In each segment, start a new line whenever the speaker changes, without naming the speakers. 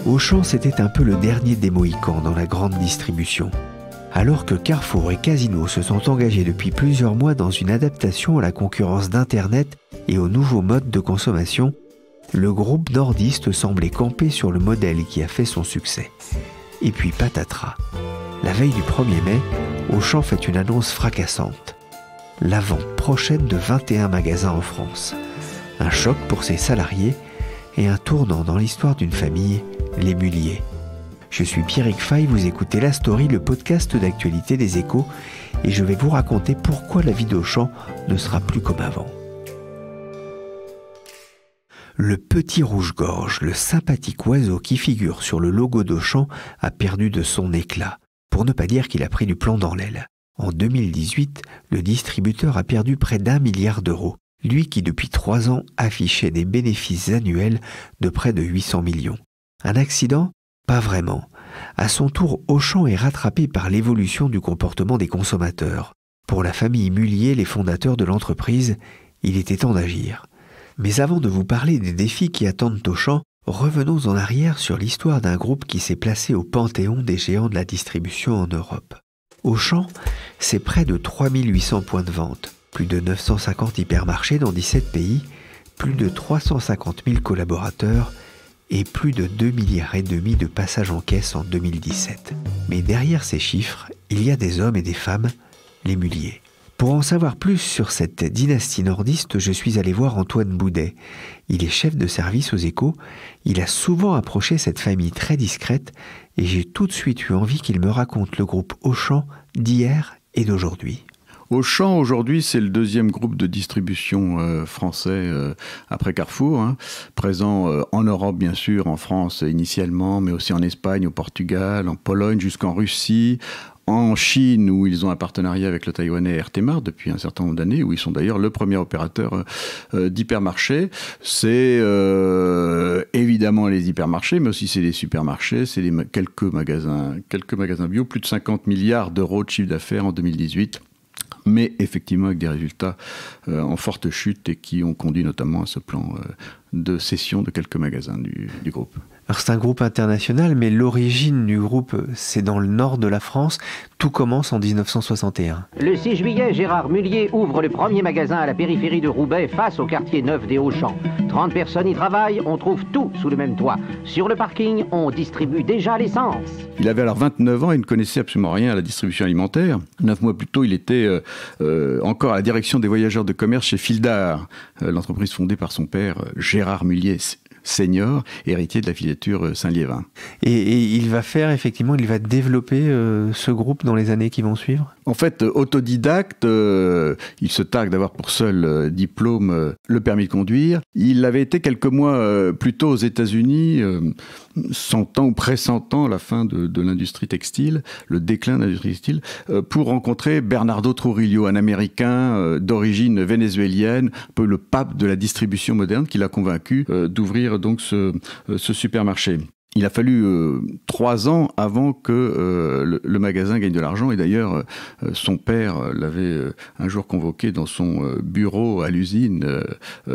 Auchan, c'était un peu le dernier des Mohicans dans la grande distribution. Alors que Carrefour et Casino se sont engagés depuis plusieurs mois dans une adaptation à la concurrence d'Internet et aux nouveaux modes de consommation, le groupe nordiste semblait camper sur le modèle qui a fait son succès. Et puis patatras. La veille du 1er mai, Auchan fait une annonce fracassante. La vente prochaine de 21 magasins en France. Un choc pour ses salariés et un tournant dans l'histoire d'une famille, les Mullier. Je suis Pierrick Fay, vous écoutez La Story, le podcast d'actualité des Échos, et je vais vous raconter pourquoi la vie d'Auchan ne sera plus comme avant. Le petit rouge-gorge, le sympathique oiseau qui figure sur le logo d'Auchan, a perdu de son éclat, pour ne pas dire qu'il a pris du plomb dans l'aile. En 2018, le distributeur a perdu près d'1 milliard d'euros, lui qui depuis 3 ans affichait des bénéfices annuels de près de 800 millions. Un accident ? Pas vraiment. À son tour, Auchan est rattrapé par l'évolution du comportement des consommateurs. Pour la famille Mullier, les fondateurs de l'entreprise, il était temps d'agir. Mais avant de vous parler des défis qui attendent Auchan, revenons en arrière sur l'histoire d'un groupe qui s'est placé au panthéon des géants de la distribution en Europe. Auchan, c'est près de 3800 points de vente, plus de 950 hypermarchés dans 17 pays, plus de 350 000 collaborateurs et plus de 2,5 milliards de passages en caisse en 2017. Mais derrière ces chiffres, il y a des hommes et des femmes, les Mullier. Pour en savoir plus sur cette dynastie nordiste, je suis allé voir Antoine Boudet. Il est chef de service aux Échos. Il a souvent approché cette famille très discrète et j'ai tout de suite eu envie qu'il me raconte le groupe Auchan d'hier et d'aujourd'hui.
Auchan, aujourd'hui, c'est le deuxième groupe de distribution français après Carrefour, présent en Europe, bien sûr, en France initialement, mais aussi en Espagne, au Portugal, en Pologne, jusqu'en Russie, en Chine, où ils ont un partenariat avec le taïwanais RT Mart depuis un certain nombre d'années, où ils sont d'ailleurs le premier opérateur d'hypermarchés. C'est évidemment les hypermarchés, mais aussi c'est les supermarchés, c'est quelques magasins bio, plus de 50 milliards d'euros de chiffre d'affaires en 2018. Mais effectivement avec des résultats en forte chute et qui ont conduit notamment à ce plan de cession de quelques magasins du groupe.
Alors c'est un groupe international, mais l'origine du groupe, c'est dans le nord de la France. Tout commence en 1961.
Le 6 juillet, Gérard Mullier ouvre le premier magasin à la périphérie de Roubaix, face au quartier neuf des Auchan. 30 personnes y travaillent, on trouve tout sous le même toit. Sur le parking, on distribue déjà l'essence.
Il avait alors 29 ans et ne connaissait absolument rien à la distribution alimentaire. 9 mois plus tôt, il était encore à la direction des voyageurs de commerce chez Fildar, l'entreprise fondée par son père Gérard Mullier senior, héritier de la filature Saint-Liévin.
Et il va développer ce groupe dans les années qui vont suivre ?
En fait, autodidacte, il se targue d'avoir pour seul diplôme le permis de conduire. Il avait été quelques mois plus tôt aux États-Unis, sentant ou pressentant la fin de l'industrie textile, le déclin de l'industrie textile, pour rencontrer Bernardo Trujillo, un Américain d'origine vénézuélienne, un peu le pape de la distribution moderne, qui l'a convaincu d'ouvrir donc ce supermarché. Il a fallu 3 ans avant que le magasin gagne de l'argent. Et d'ailleurs, son père l'avait un jour convoqué dans son bureau à l'usine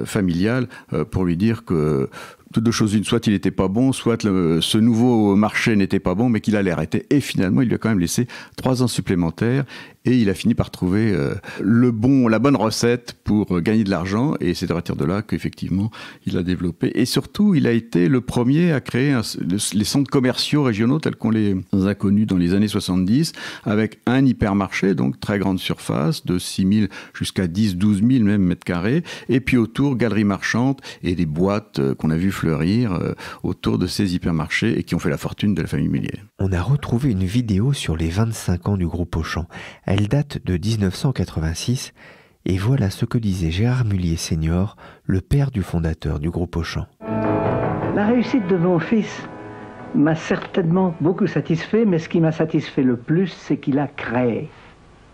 familiale pour lui dire que toutes deux choses une, soit il n'était pas bon, soit ce nouveau marché n'était pas bon, mais qu'il allait arrêter. Et finalement, il lui a quand même laissé 3 ans supplémentaires. Et il a fini par trouver la bonne recette pour gagner de l'argent. Et c'est à partir de là qu'effectivement, il a développé. Et surtout, il a été le premier à créer les centres commerciaux régionaux tels qu'on les a connus dans les années 70, avec un hypermarché, donc très grande surface, de 6 000 jusqu'à 10 000, 12 000 même mètres carrés. Et puis autour, galeries marchandes et des boîtes qu'on a vues fleurir autour de ces hypermarchés et qui ont fait la fortune de la famille Mullier.
On a retrouvé une vidéo sur les 25 ans du groupe Auchan. Elle date de 1986 et voilà ce que disait Gérard Mullier senior, le père du fondateur du groupe Auchan.
La réussite de mon fils m'a certainement beaucoup satisfait, mais ce qui m'a satisfait le plus, c'est qu'il a créé.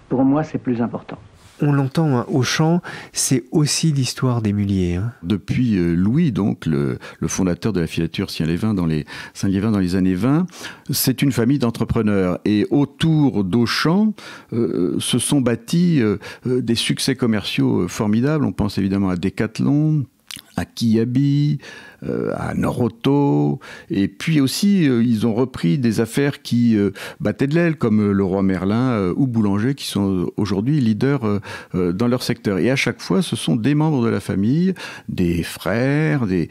Pour moi, c'est plus important.
On l'entend, Auchan, c'est aussi l'histoire des Mullier.
Depuis Louis, donc, le fondateur de la filature Saint-Liévin dans les années 20, c'est une famille d'entrepreneurs. Et autour d'Auchan se sont bâtis des succès commerciaux formidables. On pense évidemment à Decathlon, à Kiabi, à Noroto, et puis aussi ils ont repris des affaires qui battaient de l'aile, comme Leroy Merlin ou Boulanger, qui sont aujourd'hui leaders dans leur secteur. Et à chaque fois, ce sont des membres de la famille, des frères, des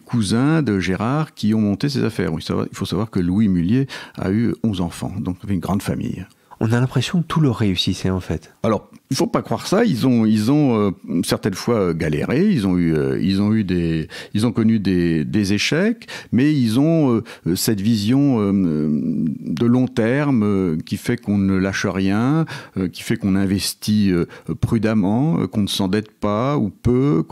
cousins de Gérard qui ont monté ces affaires. Il faut savoir que Louis Mullier a eu 11 enfants, donc il avait une grande famille.
On a l'impression que tout leur réussissait en fait.
Alors, il ne faut pas croire ça. Ils ont certaines fois galéré. Ils ont connu des échecs, mais ils ont cette vision de long terme qui fait qu'on ne lâche rien, qui fait qu'on investit prudemment, qu'on ne s'endette pas ou peu,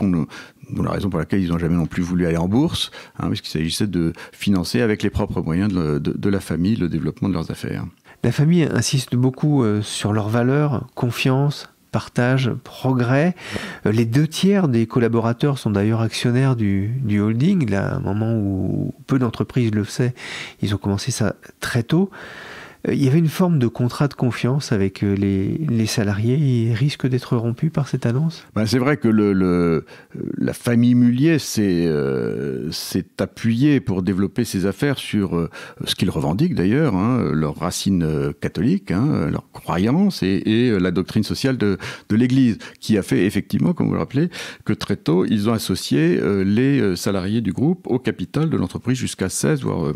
la raison pour laquelle ils n'ont jamais non plus voulu aller en bourse, puisqu'il s'agissait de financer avec les propres moyens de la famille le développement de leurs affaires.
La famille insiste beaucoup sur leurs valeurs, confiance, partage, progrès. Les 2/3 des collaborateurs sont d'ailleurs actionnaires du holding. Là, à un moment où peu d'entreprises le faisaient, ils ont commencé ça très tôt. Il y avait une forme de contrat de confiance avec les salariés. Ils risquent d'être rompus par cette annonce ?
C'est vrai que la famille Mullier s'est appuyée pour développer ses affaires sur ce qu'ils revendiquent d'ailleurs, leurs racines catholiques, leurs croyances et la doctrine sociale de l'Église, qui a fait effectivement, comme vous le rappelez, que très tôt, ils ont associé les salariés du groupe au capital de l'entreprise jusqu'à 16, voire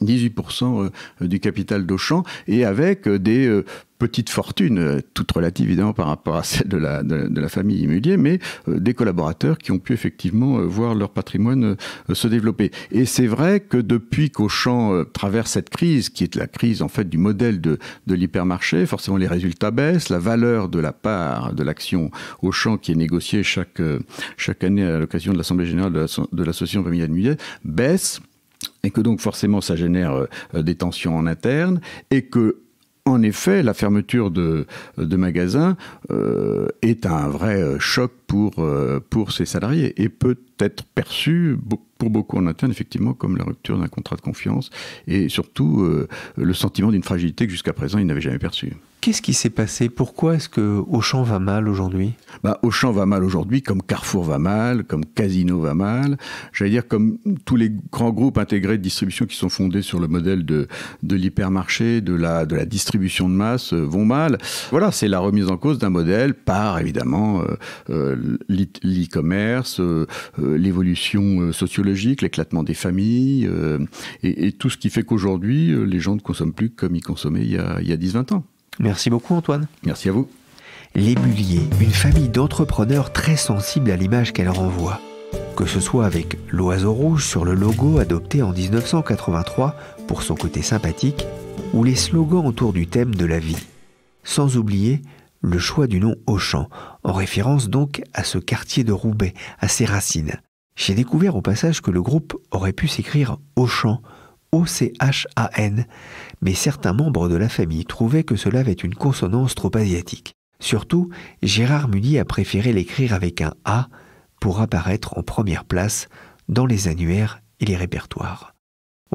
18% du capital d'Auchan, et avec des petites fortunes, toutes relatives évidemment par rapport à celles de la famille Mullier, mais des collaborateurs qui ont pu effectivement voir leur patrimoine se développer. Et c'est vrai que depuis qu'Auchan traverse cette crise, qui est la crise en fait du modèle de l'hypermarché, forcément les résultats baissent, la valeur de la part de l'action Auchan qui est négociée chaque année à l'occasion de l'Assemblée générale de l'association familiale Mullier baisse, et que donc forcément ça génère des tensions en interne, et que en effet la fermeture de magasins est un vrai choc pour ces salariés, et peut être perçu pour beaucoup en interne effectivement comme la rupture d'un contrat de confiance, et surtout le sentiment d'une fragilité que jusqu'à présent ils n'avaient jamais perçue.
Qu'est-ce qui s'est passé ? Pourquoi est-ce que Auchan va mal aujourd'hui ?
Auchan va mal aujourd'hui, comme Carrefour va mal, comme Casino va mal. J'allais dire comme tous les grands groupes intégrés de distribution qui sont fondés sur le modèle de l'hypermarché, de la distribution de masse vont mal. Voilà, c'est la remise en cause d'un modèle par évidemment l'e-commerce, l'évolution sociologique, l'éclatement des familles et tout ce qui fait qu'aujourd'hui les gens ne consomment plus comme ils consommaient il y a 10-20 ans.
Merci beaucoup Antoine.
Merci à vous.
Les Mullier, une famille d'entrepreneurs très sensibles à l'image qu'elle renvoie. Que ce soit avec l'oiseau rouge sur le logo adopté en 1983 pour son côté sympathique, ou les slogans autour du thème de la vie. Sans oublier le choix du nom Auchan, en référence donc à ce quartier de Roubaix, à ses racines. J'ai découvert au passage que le groupe aurait pu s'écrire Auchan, O-C-H-A-N, mais certains membres de la famille trouvaient que cela avait une consonance trop asiatique. Surtout, Gérard Mullier a préféré l'écrire avec un A pour apparaître en première place dans les annuaires et les répertoires.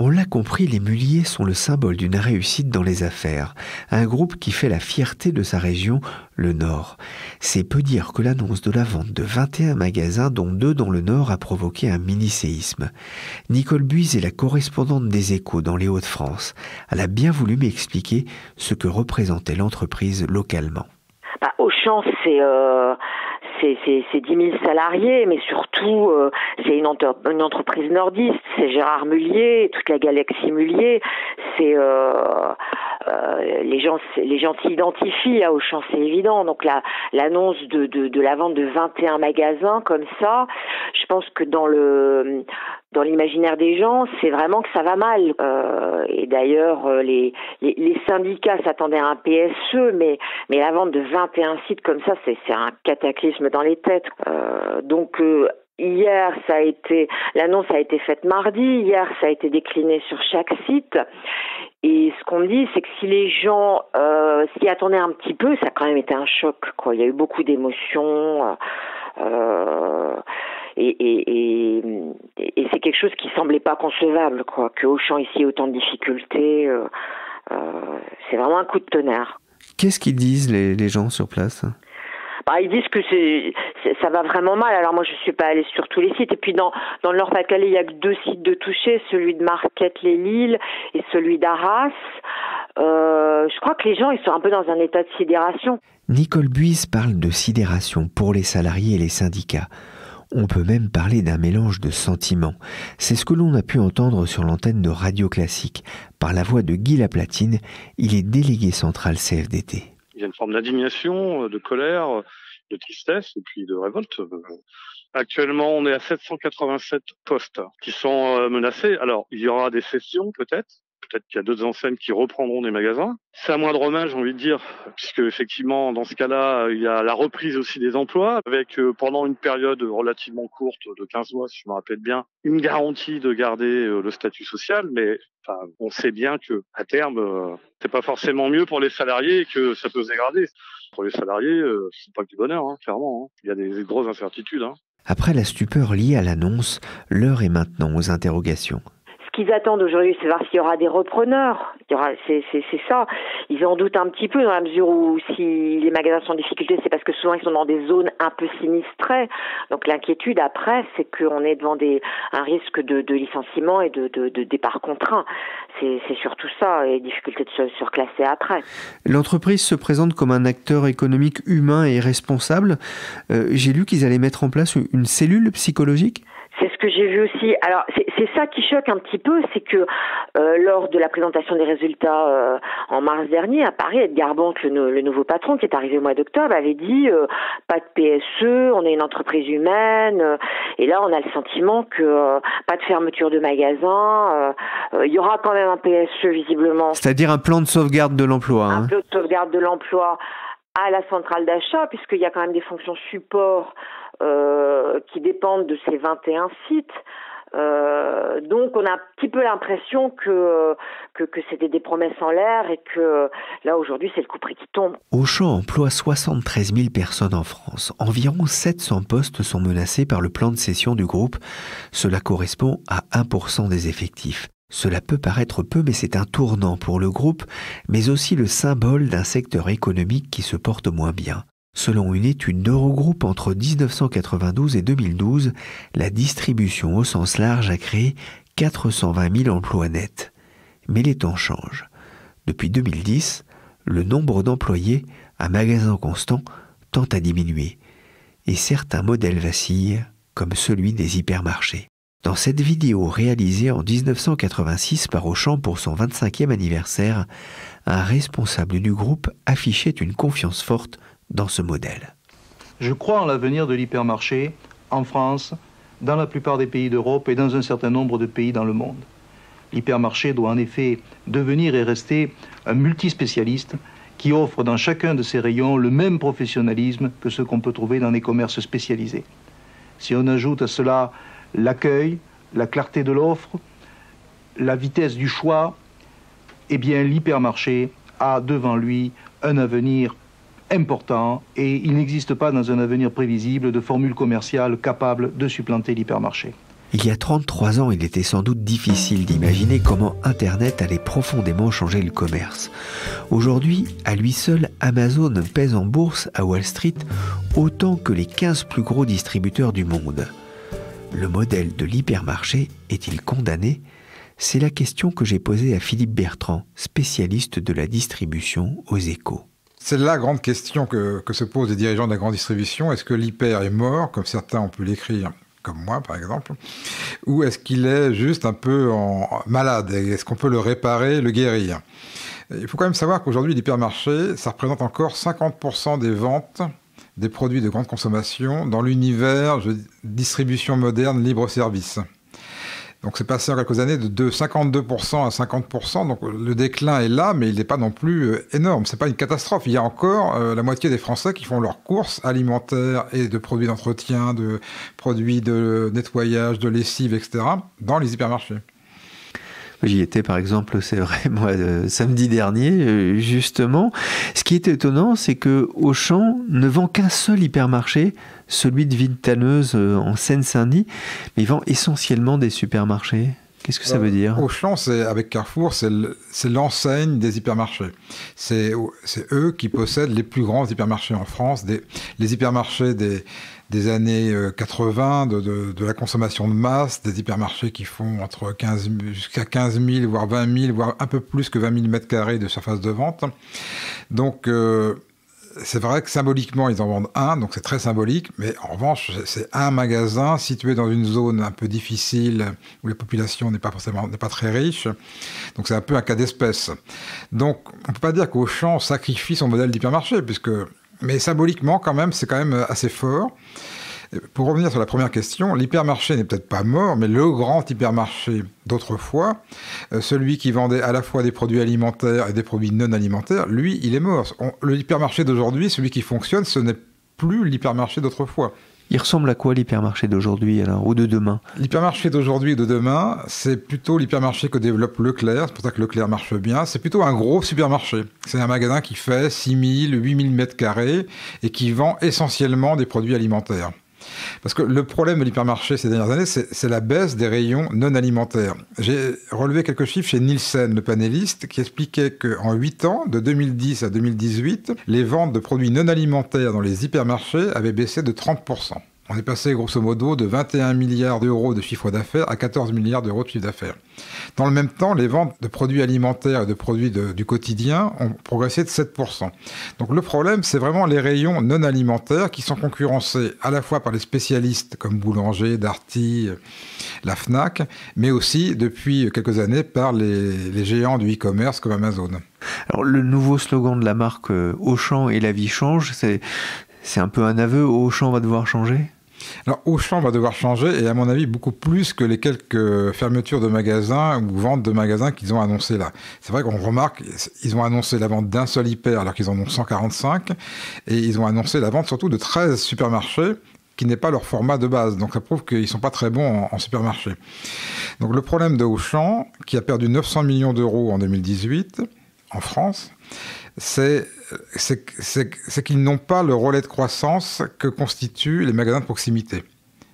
On l'a compris, les Mullier sont le symbole d'une réussite dans les affaires, un groupe qui fait la fierté de sa région, le Nord. C'est peu dire que l'annonce de la vente de 21 magasins, dont 2 dans le Nord, a provoqué un mini-séisme. Nicole Buise est la correspondante des Échos dans les Hauts-de-France. Elle a bien voulu m'expliquer ce que représentait l'entreprise localement.
Auchan, c'est 10 000 salariés, mais surtout, c'est une entreprise nordiste. C'est Gérard Mullier, toute la galaxie Mullier. C'est les gens s'identifient à Auchan, c'est évident. Donc l'annonce de la vente de 21 magasins comme ça, je pense que dans l'imaginaire des gens, c'est vraiment que ça va mal. Et d'ailleurs, les syndicats s'attendaient à un PSE, mais la vente de 21 sites comme ça, c'est un cataclysme dans les têtes. Hier, l'annonce a été faite mardi. Hier, ça a été décliné sur chaque site. Et ce qu'on me dit, c'est que si les gens s'y attendaient un petit peu, ça a quand même été un choc, quoi. Il y a eu beaucoup d'émotions. Et c'est quelque chose qui semblait pas concevable, quoi. Que Auchan ici ait autant de difficultés, c'est vraiment un coup de tonnerre.
Qu'est-ce qu'ils disent les gens sur place ?
Ils disent que ça va vraiment mal. Alors moi, je suis pas allée sur tous les sites. Et puis dans le Nord-Pas-de-Calais, il y a que 2 sites de touchés, celui de Marquette-les-Lilles et celui d'Arras. Je crois que les gens, ils sont un peu dans un état de sidération.
Nicole Buise parle de sidération pour les salariés et les syndicats. On peut même parler d'un mélange de sentiments. C'est ce que l'on a pu entendre sur l'antenne de Radio Classique. Par la voix de Guy Laplatine, il est délégué central CFDT.
Il y a une forme d'indignation, de colère, de tristesse et puis de révolte. Actuellement, on est à 787 postes qui sont menacés. Alors, il y aura des cessions peut-être. Peut-être qu'il y a d'autres enseignes qui reprendront des magasins. C'est à moindre mal, j'ai envie de dire, puisque effectivement, dans ce cas-là, il y a la reprise aussi des emplois, avec pendant une période relativement courte de 15 mois, si je me rappelle bien, une garantie de garder le statut social. Mais enfin, on sait bien que à terme, c'est pas forcément mieux pour les salariés et que ça peut se dégrader. Pour les salariés, c'est pas que du bonheur, clairement. Il y a des grosses incertitudes.
Après la stupeur liée à l'annonce, l'heure est maintenant aux interrogations.
Ce qu'ils attendent aujourd'hui, c'est voir s'il y aura des repreneurs. C'est ça. Ils en doutent un petit peu dans la mesure où si les magasins sont en difficulté, c'est parce que souvent ils sont dans des zones un peu sinistrées. Donc l'inquiétude après, c'est qu'on est devant un risque de licenciement et de départ contraint. C'est surtout ça, et difficulté de se surclasser après.
L'entreprise se présente comme un acteur économique humain et responsable. J'ai lu qu'ils allaient mettre en place une cellule psychologique.
C'est ce que j'ai vu aussi. Alors, c'est ça qui choque un petit peu, c'est que lors de la présentation des résultats en mars dernier, à Paris, Edgar Banque, le nouveau patron qui est arrivé au mois d'octobre, avait dit pas de PSE, on est une entreprise humaine. Et là, on a le sentiment que pas de fermeture de magasins. Il y aura quand même un PSE visiblement.
C'est-à-dire un plan de sauvegarde de l'emploi.
Un plan de sauvegarde de l'emploi à la centrale d'achat, puisqu'il y a quand même des fonctions support qui dépendent de ces 21 sites. Donc on a un petit peu l'impression que c'était des promesses en l'air et que là aujourd'hui c'est le coup près qui tombe.
Auchan emploie 73 000 personnes en France. Environ 700 postes sont menacés par le plan de cession du groupe. Cela correspond à 1% des effectifs. Cela peut paraître peu, mais c'est un tournant pour le groupe, mais aussi le symbole d'un secteur économique qui se porte moins bien. Selon une étude d'Eurogroupe entre 1992 et 2012, la distribution au sens large a créé 420 000 emplois nets. Mais les temps changent. Depuis 2010, le nombre d'employés à magasin constant tend à diminuer. Et certains modèles vacillent, comme celui des hypermarchés. Dans cette vidéo réalisée en 1986 par Auchan pour son 25e anniversaire, un responsable du groupe affichait une confiance forte dans ce modèle.
Je crois en l'avenir de l'hypermarché en France, dans la plupart des pays d'Europe et dans un certain nombre de pays dans le monde. L'hypermarché doit en effet devenir et rester un multispécialiste qui offre dans chacun de ses rayons le même professionnalisme que ce qu'on peut trouver dans les commerces spécialisés. Si on ajoute à cela l'accueil, la clarté de l'offre, la vitesse du choix, eh bien l'hypermarché a devant lui un avenir important et il n'existe pas dans un avenir prévisible de formule commerciale capable de supplanter l'hypermarché.
Il y a 33 ans, il était sans doute difficile d'imaginer comment Internet allait profondément changer le commerce. Aujourd'hui, à lui seul, Amazon pèse en bourse à Wall Street autant que les 15 plus gros distributeurs du monde. Le modèle de l'hypermarché est-il condamné ? C'est la question que j'ai posée à Philippe Bertrand, spécialiste de la distribution aux Échos.
C'est la grande question que se posent les dirigeants de la grande distribution. Est-ce que l'hyper est mort, comme certains ont pu l'écrire, comme moi par exemple, ou est-ce qu'il est juste un peu malade? Est-ce qu'on peut le réparer, le guérir? Il faut quand même savoir qu'aujourd'hui, l'hypermarché, ça représente encore 50% des ventes des produits de grande consommation dans l'univers de distribution moderne libre-service. Donc c'est passé en quelques années de 52% à 50%, donc le déclin est là, mais il n'est pas non plus énorme, c'est pas une catastrophe. Il y a encore la moitié des Français qui font leurs courses alimentaires et de produits d'entretien, de produits de nettoyage, de lessive, etc. dans les hypermarchés.
J'y étais par exemple, c'est vrai, moi, samedi dernier, justement. Ce qui est étonnant, c'est que Auchan ne vend qu'un seul hypermarché, celui de Villetaneuse en Seine-Saint-Denis, mais il vend essentiellement des supermarchés. Qu'est-ce que ça veut dire?
Auchan, avec Carrefour, c'est l'enseigne des hypermarchés. C'est eux qui possèdent les plus grands hypermarchés en France, les hypermarchés des années 80, de la consommation de masse, des hypermarchés qui font jusqu'à 15 000, voire 20 000, voire un peu plus que 20 000 mètres carrés de surface de vente. Donc, c'est vrai que symboliquement, ils en vendent un, donc c'est très symbolique, mais en revanche, c'est un magasin situé dans une zone un peu difficile, où la population n'est pas très riche, donc c'est un peu un cas d'espèce. Donc, on ne peut pas dire qu'Auchan sacrifie son modèle d'hypermarché, mais symboliquement, c'est quand même assez fort. Pour revenir sur la première question, l'hypermarché n'est peut-être pas mort, mais le grand hypermarché d'autrefois, celui qui vendait à la fois des produits alimentaires et des produits non alimentaires, lui, il est mort. Le hypermarché d'aujourd'hui, celui qui fonctionne, ce n'est plus l'hypermarché d'autrefois.
Il ressemble à quoi l'hypermarché d'aujourd'hui alors, ou de demain?
L'hypermarché d'aujourd'hui et de demain, c'est plutôt l'hypermarché que développe Leclerc, c'est pour ça que Leclerc marche bien, c'est plutôt un gros supermarché. C'est un magasin qui fait 6 000, 8 000 mètres carrés et qui vend essentiellement des produits alimentaires. Parce que le problème de l'hypermarché ces dernières années, c'est la baisse des rayons non alimentaires. J'ai relevé quelques chiffres chez Nielsen, le panéliste, qui expliquait qu'en 8 ans, de 2010 à 2018, les ventes de produits non alimentaires dans les hypermarchés avaient baissé de 30%. On est passé grosso modo de 21 milliards d'euros de chiffre d'affaires à 14 milliards d'euros de chiffre d'affaires. Dans le même temps, les ventes de produits alimentaires et de produits du quotidien ont progressé de 7%. Donc le problème, c'est vraiment les rayons non alimentaires qui sont concurrencés à la fois par les spécialistes comme Boulanger, Darty, la Fnac, mais aussi depuis quelques années par les géants du e-commerce comme Amazon.
Alors le nouveau slogan de la marque Auchan et la vie change, c'est un peu un aveu, Auchan va devoir changer ?
Alors, Auchan va devoir changer, et à mon avis, beaucoup plus que les quelques fermetures de magasins ou ventes de magasins qu'ils ont annoncées là. C'est vrai qu'on remarque, ils ont annoncé la vente d'un seul hyper alors qu'ils en ont 145, et ils ont annoncé la vente surtout de 13 supermarchés, qui n'est pas leur format de base. Donc ça prouve qu'ils ne sont pas très bons en supermarché. Donc le problème de Auchan, qui a perdu 900 millions d'euros en 2018, en France, c'est qu'ils n'ont pas le relais de croissance que constituent les magasins de proximité.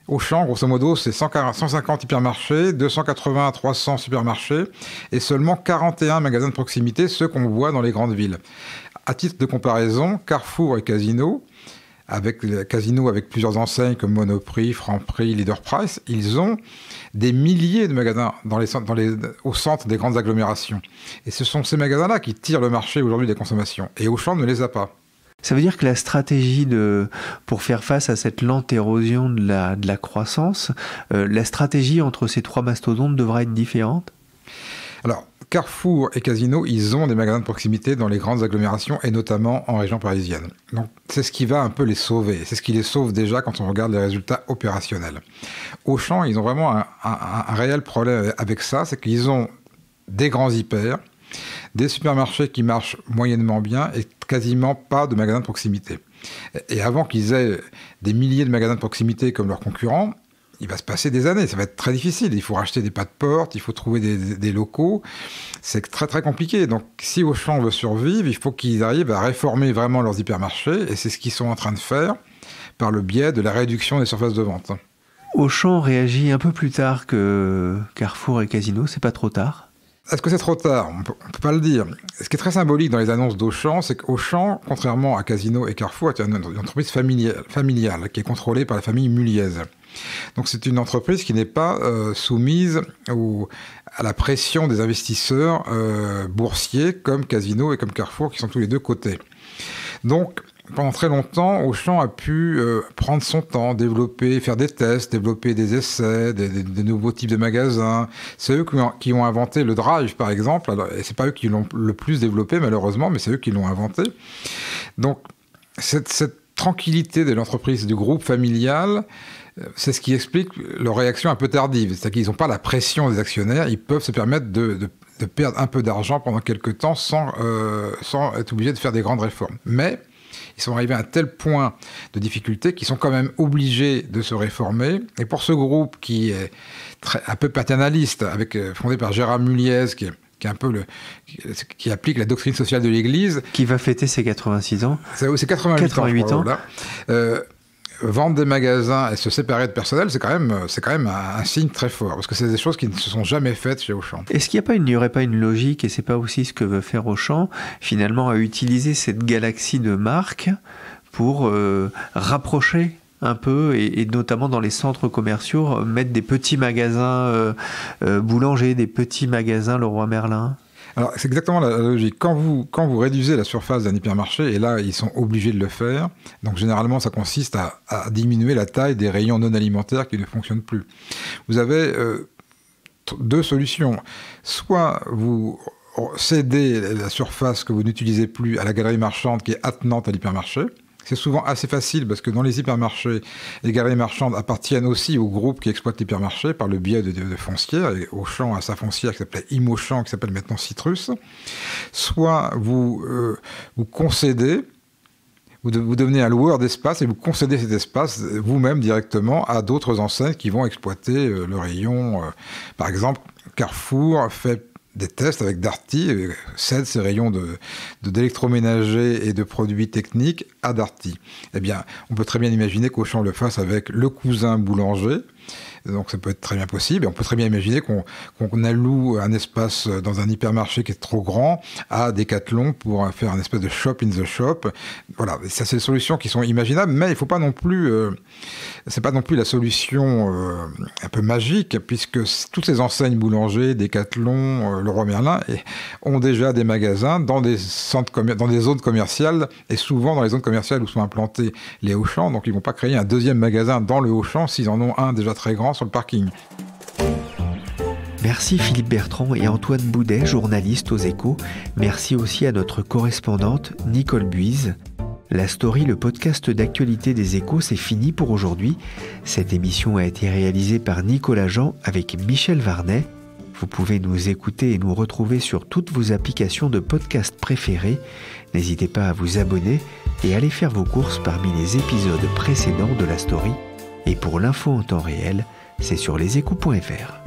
Auchan, grosso modo, c'est 150 hypermarchés, 280 à 300 supermarchés et seulement 41 magasins de proximité, ceux qu'on voit dans les grandes villes. À titre de comparaison, Carrefour et Casino, avec plusieurs enseignes comme Monoprix, Franprix, Leader Price, ils ont des milliers de magasins au centre des grandes agglomérations. Et ce sont ces magasins-là qui tirent le marché aujourd'hui des consommations. Et Auchan ne les a pas.
Ça veut dire que la stratégie pour faire face à cette lente érosion de la croissance, la stratégie entre ces trois mastodontes devra être différente ?
Alors, Carrefour et Casino, ils ont des magasins de proximité dans les grandes agglomérations et notamment en région parisienne. Donc c'est ce qui va un peu les sauver. C'est ce qui les sauve déjà quand on regarde les résultats opérationnels. Auchan, ils ont vraiment un réel problème avec ça, c'est qu'ils ont des grands hyper, des supermarchés qui marchent moyennement bien et quasiment pas de magasins de proximité. Et avant qu'ils aient des milliers de magasins de proximité comme leurs concurrents, il va se passer des années, ça va être très difficile. Il faut racheter des pas de porte, il faut trouver des locaux. C'est très très compliqué. Donc si Auchan veut survivre, il faut qu'ils arrivent à réformer vraiment leurs hypermarchés. Et c'est ce qu'ils sont en train de faire par le biais de la réduction des surfaces de vente.
Auchan réagit un peu plus tard que Carrefour et Casino, c'est pas trop tard ?
Est-ce que c'est trop tard ? On peut pas le dire. Ce qui est très symbolique dans les annonces d'Auchan, c'est qu'Auchan, contrairement à Casino et Carrefour, est une entreprise familiale qui est contrôlée par la famille Muliez. Donc c'est une entreprise qui n'est pas soumise à la pression des investisseurs boursiers comme Casino et comme Carrefour qui sont tous les deux cotés. Donc pendant très longtemps, Auchan a pu prendre son temps, faire des tests, développer des essais, des nouveaux types de magasins. C'est eux qui ont inventé le Drive, par exemple. Alors, et c'est pas eux qui l'ont le plus développé, malheureusement, mais c'est eux qui l'ont inventé. Donc, cette tranquillité de l'entreprise, du groupe familial, c'est ce qui explique leur réaction un peu tardive. C'est-à-dire qu'ils n'ont pas la pression des actionnaires, ils peuvent se permettre de perdre un peu d'argent pendant quelques temps sans être obligés de faire des grandes réformes. Mais ils sont arrivés à un tel point de difficulté qu'ils sont quand même obligés de se réformer. Et pour ce groupe qui est un peu paternaliste, fondé par Gérard Muliez, qui applique la doctrine sociale de l'Église.
Qui va fêter ses 86 ans.
C'est 88 ans. vendre des magasins et se séparer de personnel, c'est quand même un signe très fort, parce que c'est des choses qui ne se sont jamais faites chez Auchan.
Est-ce qu'il n'y aurait pas une logique, et c'est pas aussi ce que veut faire Auchan, finalement à utiliser cette galaxie de marques pour rapprocher un peu, et notamment dans les centres commerciaux, mettre des petits magasins boulangers, des petits magasins Leroy Merlin?
Alors, c'est exactement la logique. Quand vous réduisez la surface d'un hypermarché, et là, ils sont obligés de le faire, donc généralement, ça consiste à diminuer la taille des rayons non alimentaires qui ne fonctionnent plus. Vous avez deux solutions. Soit vous cédez la surface que vous n'utilisez plus à la galerie marchande qui est attenante à l'hypermarché. C'est souvent assez facile parce que dans les hypermarchés, les galeries marchandes appartiennent aussi au groupe qui exploite l'hypermarché par le biais de foncières. Et Auchan a sa foncière qui s'appelait Imauchan, qui s'appelle maintenant Citrus. Soit vous concédez, vous devenez un loueur d'espace et vous concédez cet espace vous-même directement à d'autres enseignes qui vont exploiter le rayon. Par exemple, Carrefour fait des tests avec Darty, cède ses rayons d'électroménager et de produits techniques à Darty. Eh bien, on peut très bien imaginer qu'Auchan le fasse avec le cousin boulanger. Donc ça peut être très bien possible. Et on peut très bien imaginer qu'on alloue un espace dans un hypermarché qui est trop grand à Decathlon pour faire un espèce de shop in the shop. Voilà, ça c'est des solutions qui sont imaginables, mais il faut pas non plus, c'est pas non plus la solution un peu magique, puisque toutes ces enseignes boulanger, Decathlon, Leroy Merlin ont déjà des magasins dans des dans des zones commerciales, et souvent dans les zones commerciales où sont implantés les Auchan. Donc ils vont pas créer un deuxième magasin dans le Auchan s'ils en ont un déjà très grand sur le parking.
Merci Philippe Bertrand et Antoine Boudet, journalistes aux Échos. Merci aussi à notre correspondante Nicole Buise. La Story, le podcast d'actualité des Échos, c'est fini pour aujourd'hui. Cette émission a été réalisée par Nicolas Jean avec Michel Varnet. Vous pouvez nous écouter et nous retrouver sur toutes vos applications de podcast préférées. N'hésitez pas à vous abonner et à aller faire vos courses parmi les épisodes précédents de La Story. Et pour l'info en temps réel, c'est sur leséchos.fr.